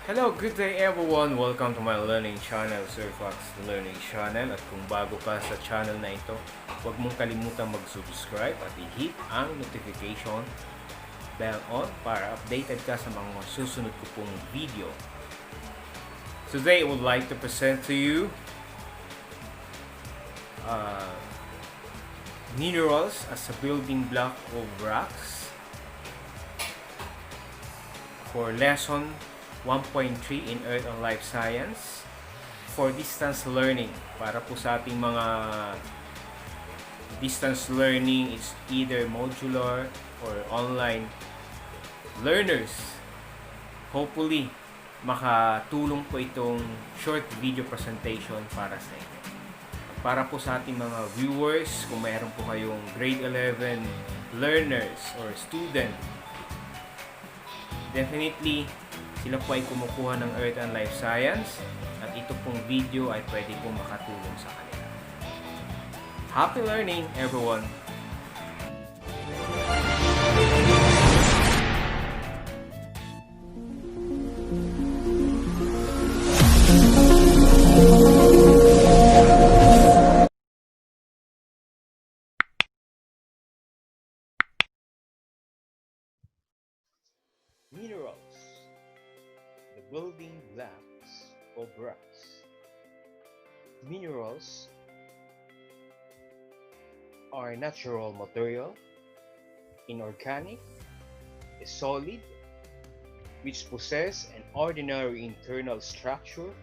Hello, good day everyone! Welcome to my learning channel, Sir Fox Learning Channel. At kung bago ka sa channel na ito, huwag mong kalimutang mag-subscribe at i-hit ang notification bell on para updated ka sa mga susunod ko pong video. Today, I would like to present to you minerals as a building block of rocks for lesson 1.3 in Earth and Life Science for distance learning. Para po sa ating mga distance learning, it's either modular or online learners. Hopefully, makatulong po itong short video presentation para sa inyo. Para po sa ating mga viewers, kung mayroon po kayong grade 11 learners or student, definitely sila po ay kumukuha ng Earth and Life Science at ito pong video ay pwede pong makatulong sa kanila. Happy learning, everyone! Minerals, the building blocks of rocks. Minerals are natural material, inorganic, a solid, which possess an ordinary internal structure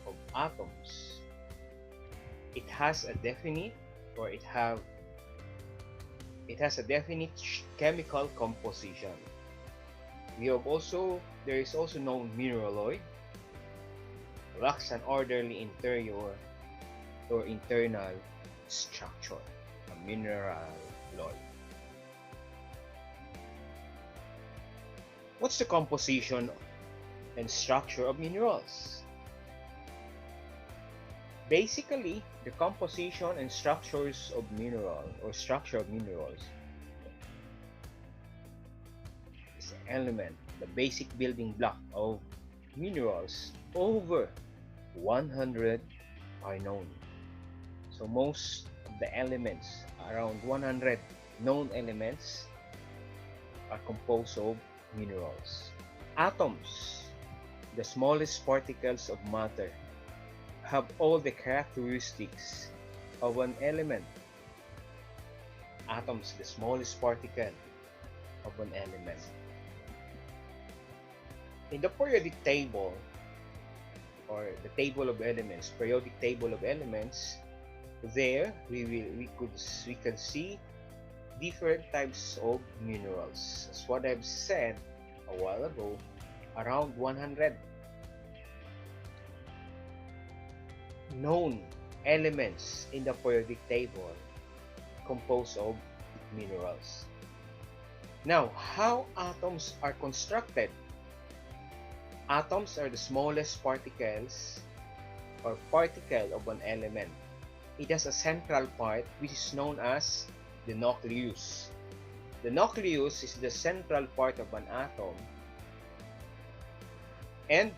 of atoms. It has a definite chemical composition. There is also known mineraloid, lacks an orderly interior or internal structure, a mineraloid. What's the composition and structure of minerals? Basically, the composition and structure of minerals element, the basic building block of minerals. Over 100 are known. So most of the elements, around 100 known elements, are composed of minerals. Atoms, the smallest particles of matter, have all the characteristics of an element. Atoms, the smallest particle of an element. In the periodic table, or the table of elements, periodic table of elements, there we can see different types of minerals. As what I've said a while ago, around 100 known elements in the periodic table composed of minerals. Now, how atoms are constructed? Atoms are the smallest particles or particle of an element. It has a central part which is known as the nucleus. The nucleus is the central part of an atom, and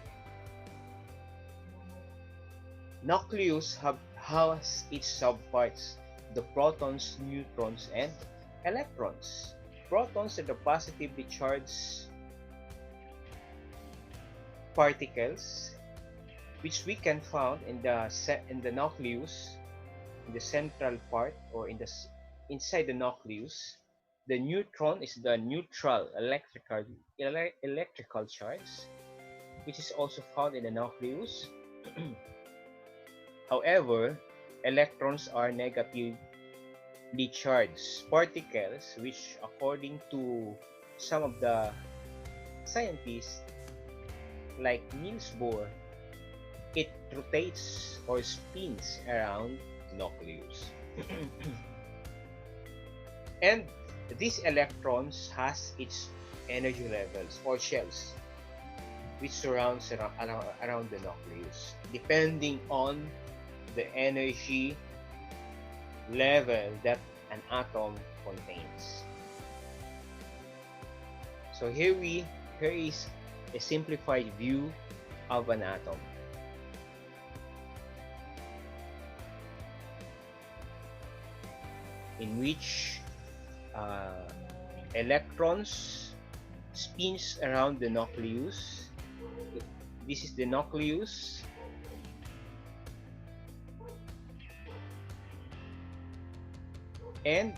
nucleus has its subparts, the protons, neutrons, and electrons. Protons are the positively charged particles which we can find in the nucleus, in the central part, or inside the nucleus. The neutron is the neutral electrical charge, which is also found in the nucleus. However, electrons are negatively charged particles, which according to some of the scientists like Niels Bohr, it rotates or spins around the nucleus. And these electrons has its energy levels or shells which surrounds around the nucleus, depending on the energy level that an atom contains. So here is a simplified view of an atom, in which uh, electrons spins around the nucleus. This is the nucleus, and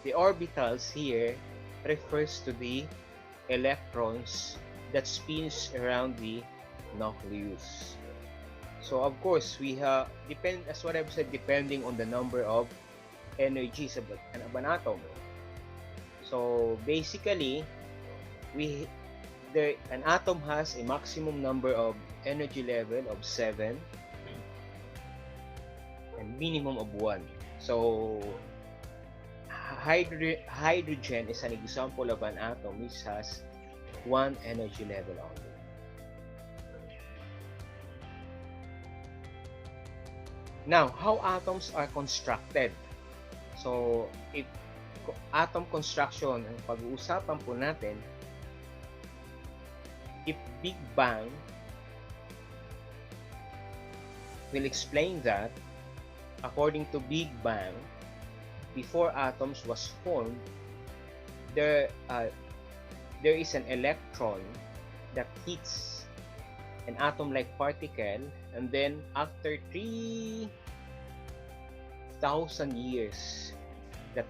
the orbitals here refers to the electrons that spins around the nucleus. So of course we have as what I've said, depending on the number of energies of an atom. So basically, we an atom has a maximum number of energy level of 7 and minimum of 1. So hydrogen is an example of an atom which has 1 energy level only. Now, how atoms are constructed? So, if atom construction ang pag-uusapan po natin, if Big Bang will explain that, according to Big Bang, before atoms was formed, there is an electron that hits an atom-like particle, and then after 3,000 years, that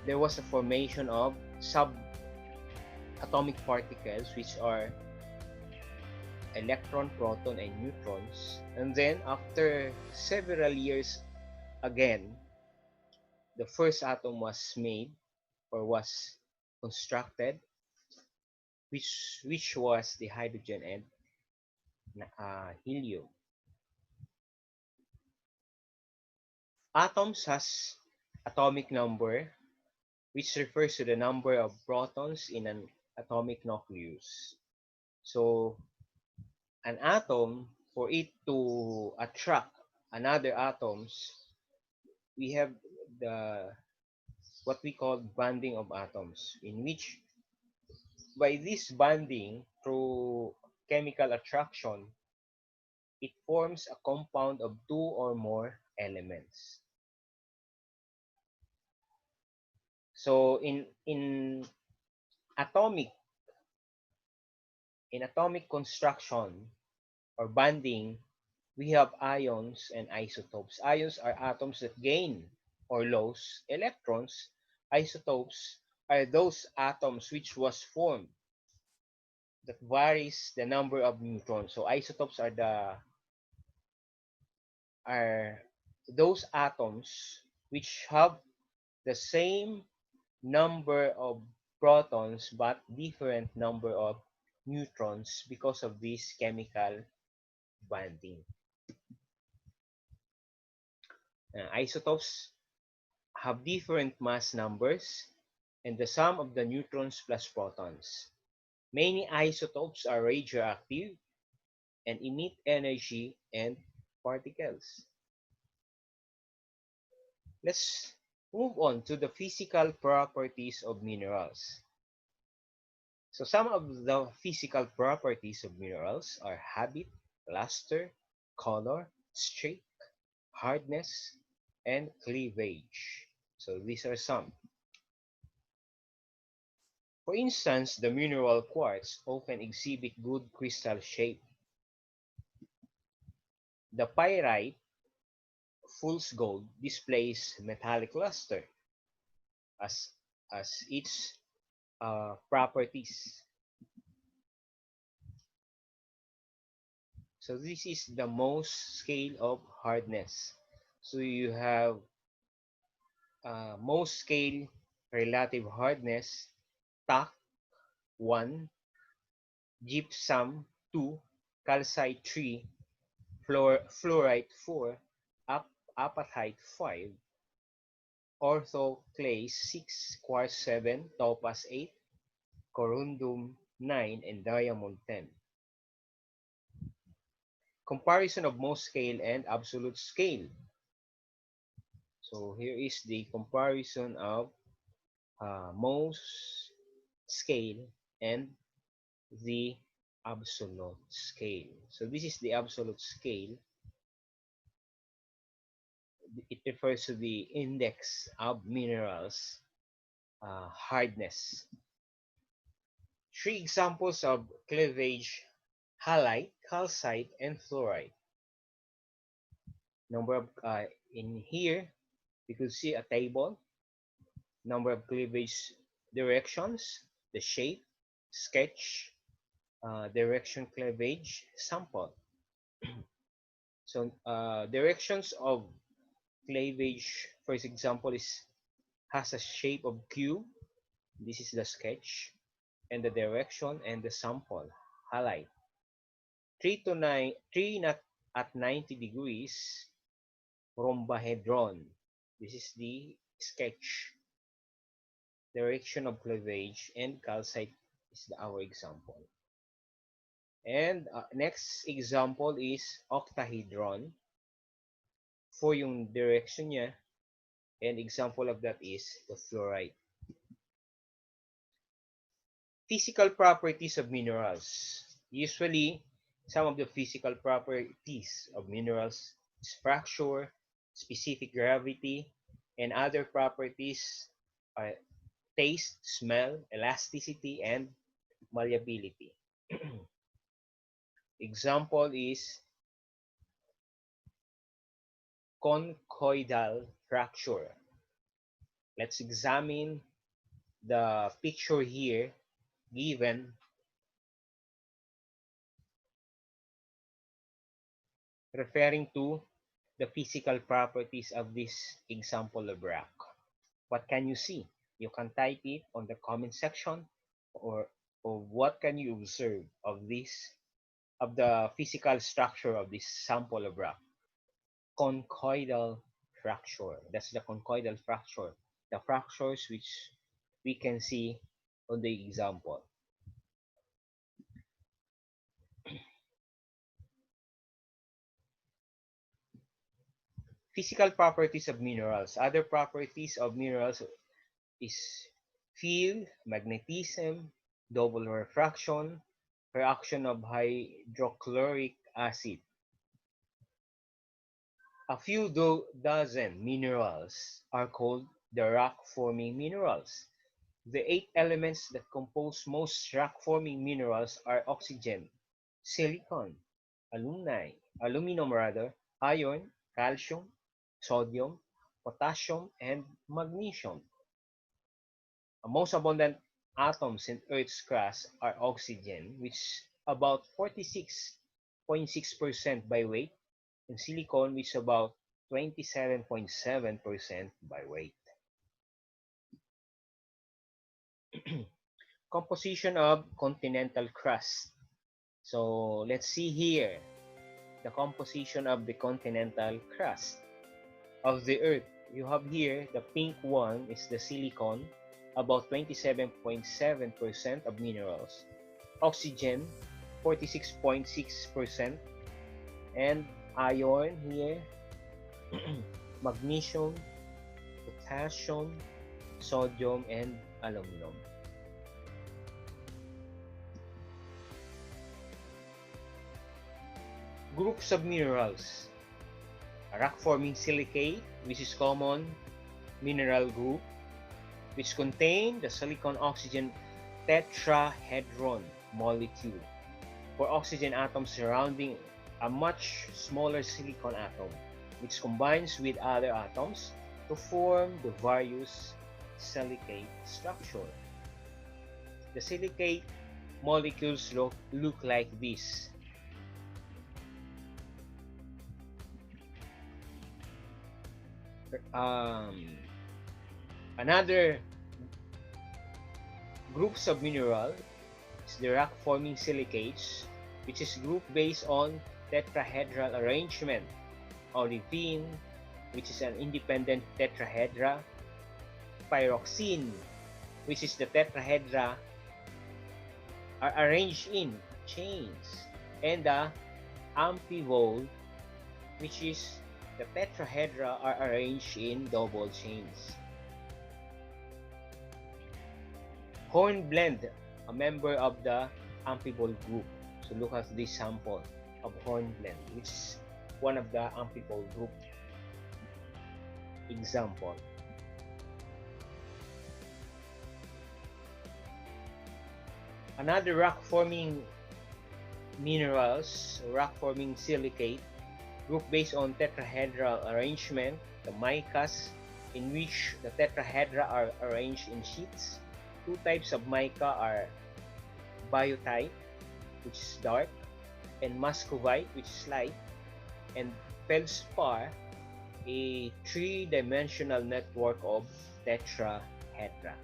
there was a formation of subatomic particles, which are electron, proton, and neutrons. And then after several years again, the first atom was made or was constructed, which was the hydrogen and helium. Atoms has atomic number, which refers to the number of protons in an atomic nucleus. So an atom, for it to attract another atoms, we have the what we call bonding of atoms, in which by this bonding through chemical attraction, it forms a compound of 2 or more elements. So atomic atomic construction or bonding, we have ions and isotopes. Ions are atoms that gain or lose electrons. Isotopes are those atoms which was formed that varies the number of neutrons. So isotopes are those atoms which have the same number of protons but different number of neutrons because of this chemical bonding. Isotopes have different mass numbers and the sum of the neutrons plus protons. Many isotopes are radioactive and emit energy and particles. Let's move on to the physical properties of minerals. So some of the physical properties of minerals are habit, luster, color, streak, hardness, and cleavage. So these are some. For instance, the mineral quartz often exhibit good crystal shape. The pyrite, fool's gold, displays metallic luster as its properties. So this is the most scale of hardness. So you have most scale relative hardness, tack 1, gypsum 2, calcite 3, fluorite 4, apatite 5, orthoclase 6, quartz 7, topaz 8, corundum 9, and diamond 10. Comparison of most scale and absolute scale. So here is the comparison of Mohs scale, and the absolute scale. So this is the absolute scale. It refers to the index of minerals hardness. Three examples of cleavage: halite, calcite, and fluorite. Number of in here you could see a table, number of cleavage directions, the shape, sketch, direction cleavage, sample. So directions of cleavage, for example, is has a shape of cube. This is the sketch, and the direction and the sample, halite. 3 to 9, 3 not at 90 degrees, rhombohedron. This is the sketch. Direction of cleavage, and calcite is our example. And next example is octahedron. For yung direction niya, and example of that is the fluorite. Physical properties of minerals. Usually, some of the physical properties of minerals is fracture, specific gravity, and other properties are taste, smell, elasticity, and malleability. Example is conchoidal fracture. Let's examine the picture here given, referring to the physical properties of this example of rock. What can you see? You can type it on the comment section, or what can you observe of this, of the physical structure of this sample of rock. Conchoidal fracture. That's the conchoidal fracture. The fractures which we can see on the example. Physical properties of minerals. Other properties of minerals is field, magnetism, double refraction, reaction of hydrochloric acid. A few dozen minerals are called the rock-forming minerals. The 8 elements that compose most rock-forming minerals are oxygen, silicon, aluminum rather, iron, calcium, sodium, potassium, and magnesium. The most abundant atoms in Earth's crust are oxygen, which is about 46.6% by weight, and silicon, which is about 27.7% by weight. Composition of continental crust. So let's see here the composition of the continental crust of the Earth. You have here the pink one is the silicon, about 27.7% of minerals, oxygen 46.6%, and iron here, magnesium, potassium, sodium, and aluminum. Groups of minerals. Rock-forming silicate, which is common mineral group, which contain the silicon-oxygen tetrahedron molecule, for oxygen atoms surrounding a much smaller silicon atom, which combines with other atoms to form the various silicate structure. The silicate molecules look like this. Another groups of mineral is the rock-forming silicates, which is group based on tetrahedral arrangement. Olivine, which is an independent tetrahedra. Pyroxene, which is the tetrahedra are arranged in chains. And the amphibole, which is the tetrahedra are arranged in double chains. Hornblende, a member of the amphibole group. So look at this sample of Hornblende, which is one of the amphibole group example. Another rock-forming minerals, rock-forming silicate, group based on tetrahedral arrangement, the micas, in which the tetrahedra are arranged in sheets. Two types of mica are biotite, which is dark, and muscovite, which is light, and feldspar, a three-dimensional network of tetrahedra.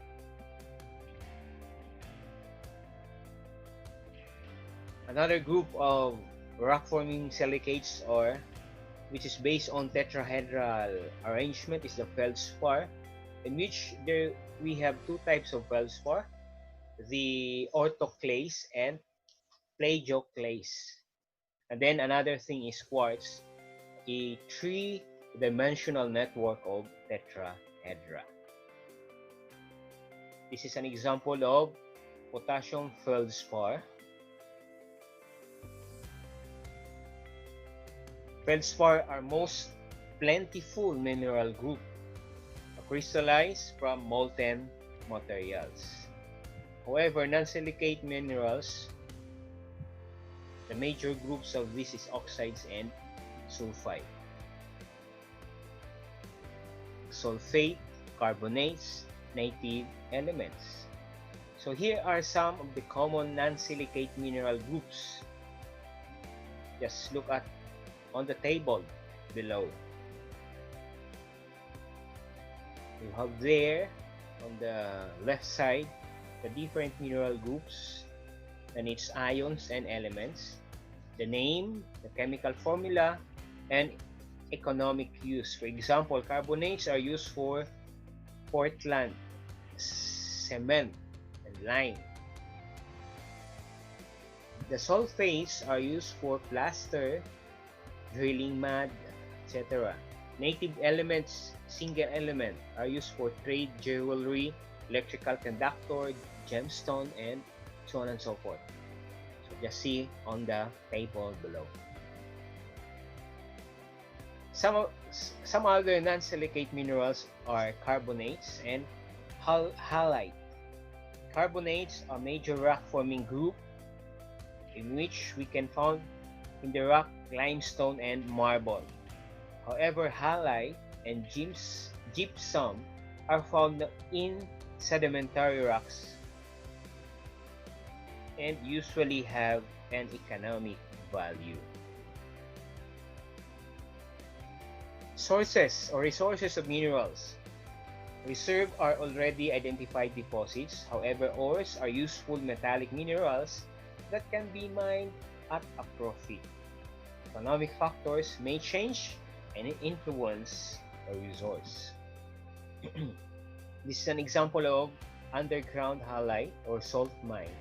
Another group of rock-forming silicates, which is based on tetrahedral arrangement, is the feldspar, in which we have two types of feldspar, the orthoclase and plagioclase. And then another thing is quartz, a three-dimensional network of tetrahedra. This is an example of potassium feldspar. Feldspar are most plentiful mineral group, crystallized from molten materials. However, non-silicate minerals, the major groups of this is oxides and sulfide. Sulfate, carbonates, native elements. So here are some of the common non-silicate mineral groups. Just look at on the table below. You have there on the left side the different mineral groups and its ions and elements, the name, the chemical formula, and economic use. For example, carbonates are used for Portland, cement, and lime. The sulfates are used for plaster, drilling mud, etc. Native elements, single element, are used for trade jewelry, electrical conductor, gemstone, and so on and so forth. So just see on the table below. Some other non-silicate minerals are carbonates and halite. Carbonates are a major rock-forming group in which we can find in the rock limestone and marble. However, halite and gypsum are found in sedimentary rocks and usually have an economic value. Sources or resources of minerals. Reserve are already identified deposits. However, ores are useful metallic minerals that can be mined at a profit. Economic factors may change and influence a resource. This is an example of underground halite or salt mine.